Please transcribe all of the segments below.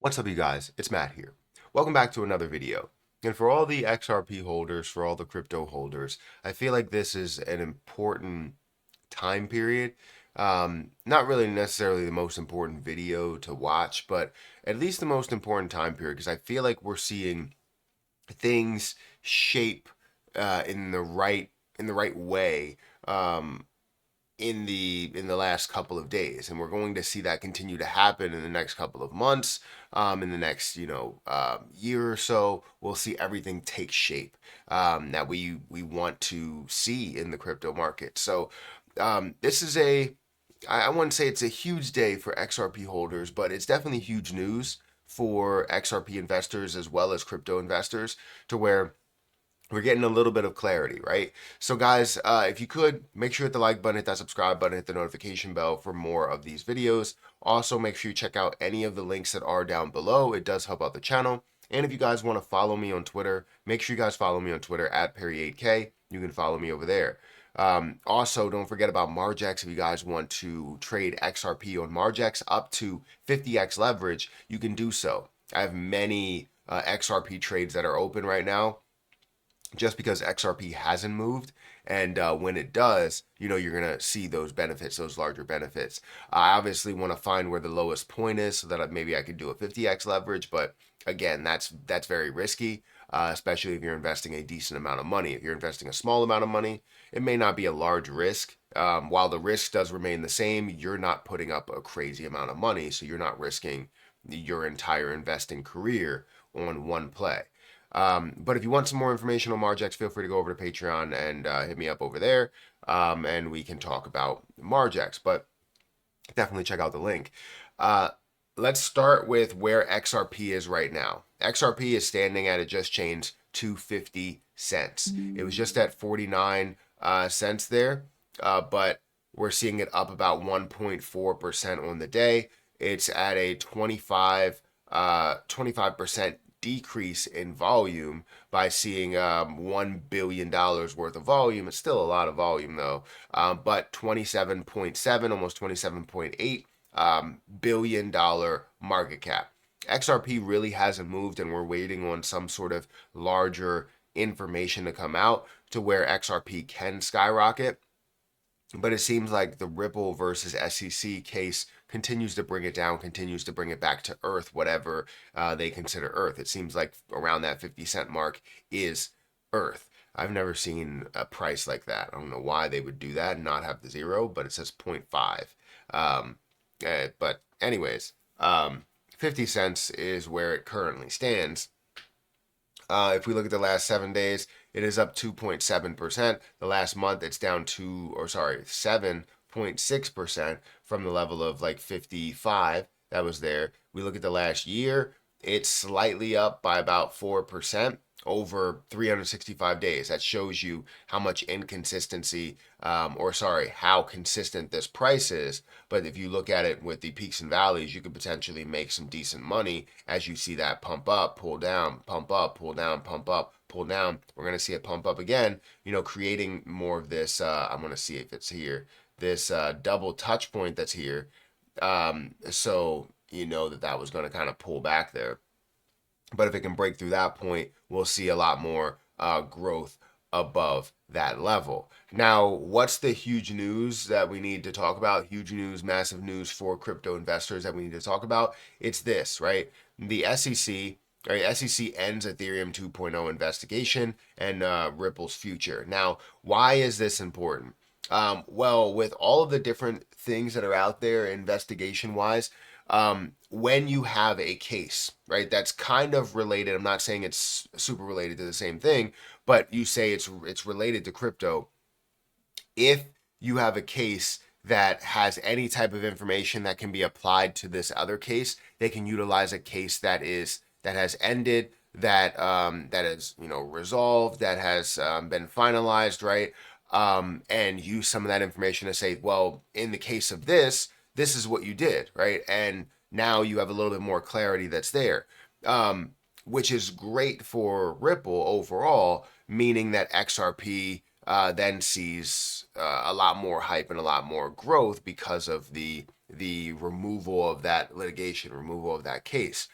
What's up, you guys? It's Matt here. Welcome back to another video. And for all the XRP holders, for all the crypto holders, I feel like this is an important time period. Not really necessarily the most important video to watch, but at least the most important time period because I feel like we're seeing things shape in the right way. In the last couple of days, and we're going to see that continue to happen in the next couple of months. In the next year or so, we'll see everything take shape that we want to see in the crypto market. So this is I wouldn't say it's a huge day for XRP holders, but it's definitely huge news for XRP investors as well as crypto investors, to where we're getting a little bit of clarity, right? So guys, if you could, make sure you hit the like button, hit that subscribe button, hit the notification bell for more of these videos. Also, make sure you check out any of the links that are down below. It does help out the channel. And if you guys want to follow me on Twitter, make sure you guys follow me on Twitter at Perry8K. You can follow me over there. Also, don't forget about Margex. If you guys want to trade XRP on Margex up to 50x leverage, you can do so. I have many XRP trades that are open right now, just because XRP hasn't moved. And when it does, you're going to see those benefits, those larger benefits. I obviously want to find where the lowest point is so that maybe I could do a 50x leverage. But again, that's very risky, especially if you're investing a decent amount of money. If you're investing a small amount of money, it may not be a large risk. While the risk does remain the same, you're not putting up a crazy amount of money. So you're not risking your entire investing career on one play. But if you want some more information on Margex, feel free to go over to Patreon and hit me up over there, and we can talk about Margex. But definitely check out the link. Let's start with where XRP is right now. XRP is standing at, it just changed to 50 cents. It was just at 49 cents there, but we're seeing it up about 1.4% on the day. It's at a 25% decrease in volume by seeing $1 billion worth of volume. It's still a lot of volume though, but 27.7, almost 27.8 billion dollar market cap. XRP really hasn't moved, and we're waiting on some sort of larger information to come out to where XRP can skyrocket. But it seems like the Ripple versus SEC case continues to bring it down, continues to bring it back to earth, whatever they consider earth. It seems like around that 50-cent mark is earth. I've never seen a price like that. I don't know why they would do that and not have the zero, but it says 0.5. But anyways, 50 cents is where it currently stands. If we look at the last 7 days, it is up 2.7%. The last month, it's down 7.6% from the level of like 55 that was there. We look at the last year, it's slightly up by about 4% over 365 days. That shows you how much inconsistency, how consistent this price is. But if you look at it with the peaks and valleys, you could potentially make some decent money as you see that pump up, pull down, pump up, pull down, pump up, pull down. We're going to see it pump up again, creating more of this. I'm going to see if it's here, this double touch point that's here. So you know that was going to kind of pull back there. But if it can break through that point, we'll see a lot more growth above that level. Now, what's the huge news that we need to talk about? Huge news, massive news for crypto investors that we need to talk about. It's this, right? The SEC, right? SEC ends Ethereum 2.0 investigation and Ripple's future. Now, why is this important? Well, with all of the different things that are out there investigation-wise, when you have a case, right, that's kind of related, I'm not saying it's super related to the same thing, but you say it's related to crypto. If you have a case that has any type of information that can be applied to this other case, they can utilize a case that has ended, that is resolved, that has been finalized, right? And use some of that information to say, well, in the case of this is what you did, right? And now you have a little bit more clarity that's there, which is great for Ripple overall, meaning that XRP then sees a lot more hype and a lot more growth because of the the removal of that litigation, removal of that case.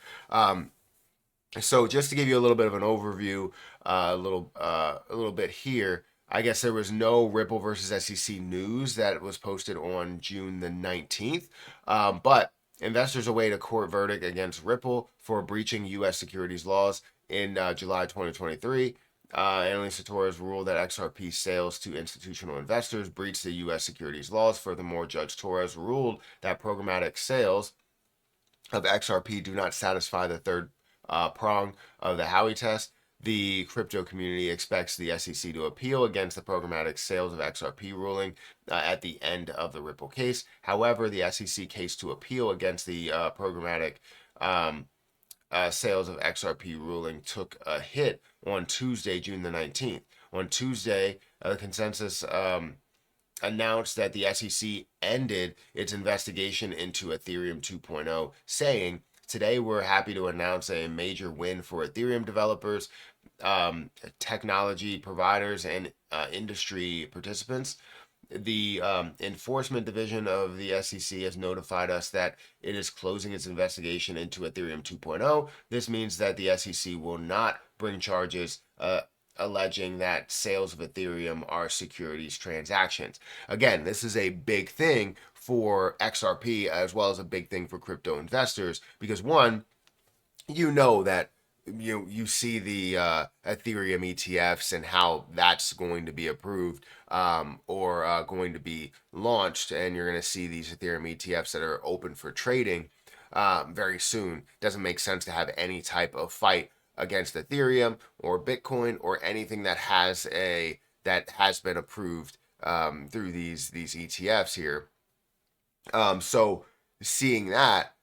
So just to give you a little bit of an overview, a little bit here. I guess there was no Ripple versus SEC news that was posted on June the 19th, but investors await a court verdict against Ripple for breaching U.S. securities laws in July 2023. Analyst Torres ruled that XRP sales to institutional investors breached the U.S. securities laws. Furthermore, Judge Torres ruled that programmatic sales of XRP do not satisfy the third prong of the Howey test. The crypto community expects the SEC to appeal against the programmatic sales of XRP ruling at the end of the Ripple case. However, the SEC case to appeal against the programmatic sales of XRP ruling took a hit on Tuesday, June the 19th. On Tuesday, the consensus announced that the SEC ended its investigation into Ethereum 2.0, saying, "Today we're happy to announce a major win for Ethereum developers, technology providers, and industry participants. The enforcement division of the SEC has notified us that it is closing its investigation into Ethereum 2.0. This means that the SEC will not bring charges alleging that sales of Ethereum are securities transactions." Again, this is a big thing for XRP as well as a big thing for crypto investors because one, you know that you see the Ethereum ETFs and how that's going to be approved or going to be launched, and you're going to see these Ethereum ETFs that are open for trading very soon. Doesn't make sense to have any type of fight against Ethereum or Bitcoin or anything that has been approved through these ETFs here. So seeing that,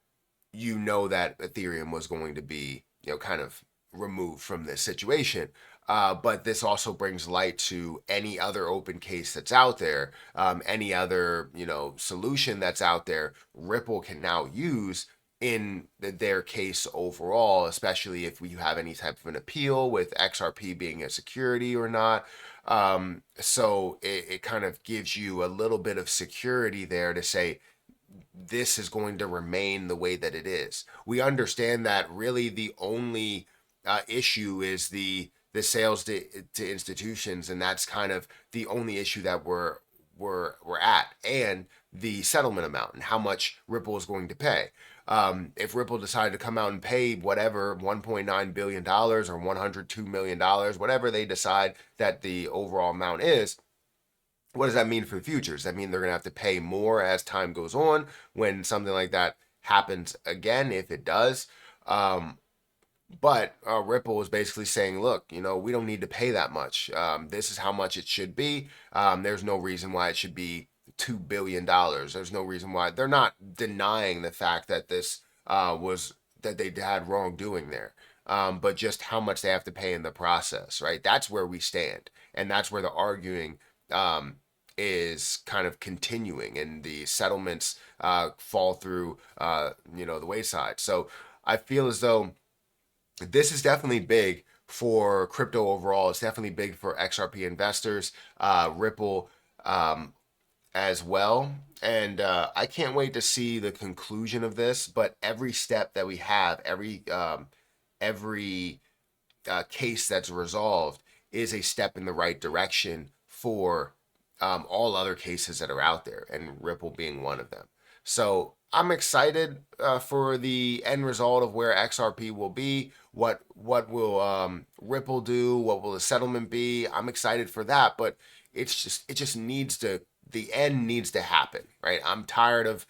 you know that Ethereum was going to be kind of removed from this situation. But this also brings light to any other open case that's out there, any other solution that's out there. Ripple can now use in their case overall, especially if we have any type of an appeal with XRP being a security or not. So it kind of gives you a little bit of security there to say this is going to remain the way that it is. We understand that really the only issue is the sales to institutions, and that's kind of the only issue that we're at, and the settlement amount and how much Ripple is going to pay. If Ripple decided to come out and pay whatever $1.9 billion or $102 million, whatever they decide that the overall amount is, what does that mean for the future? Does that mean they're going to have to pay more as time goes on when something like that happens again, if it does? But Ripple is basically saying, look, we don't need to pay that much. This is how much it should be. There's no reason why it should be $2 billion. There's no reason why. They're not denying the fact that this that they had wrongdoing there. But just how much they have to pay in the process, right? That's where we stand. And that's where the arguing is kind of continuing, and the settlements fall through the wayside. So I feel as though this is definitely big for crypto overall. It's definitely big for XRP investors, Ripple as well. And I can't wait to see the conclusion of this. But every step that we have, every case that's resolved is a step in the right direction for all other cases that are out there, and Ripple being one of them. So I'm excited for the end result of where XRP will be. What will Ripple do? What will the settlement be? I'm excited for that, but it just needs to, the end needs to happen, right? I'm tired of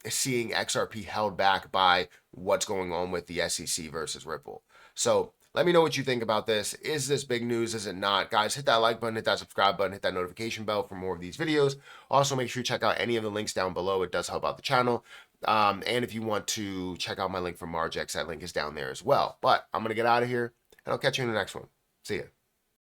seeing XRP held back by what's going on with the SEC versus Ripple. So let me know what you think about this. Is this big news? Is it not? Guys, hit that like button, hit that subscribe button, hit that notification bell for more of these videos. Also, make sure you check out any of the links down below. It does help out the channel. And if you want to check out my link for Margex, that link is down there as well. But I'm going to get out of here, and I'll catch you in the next one. See ya.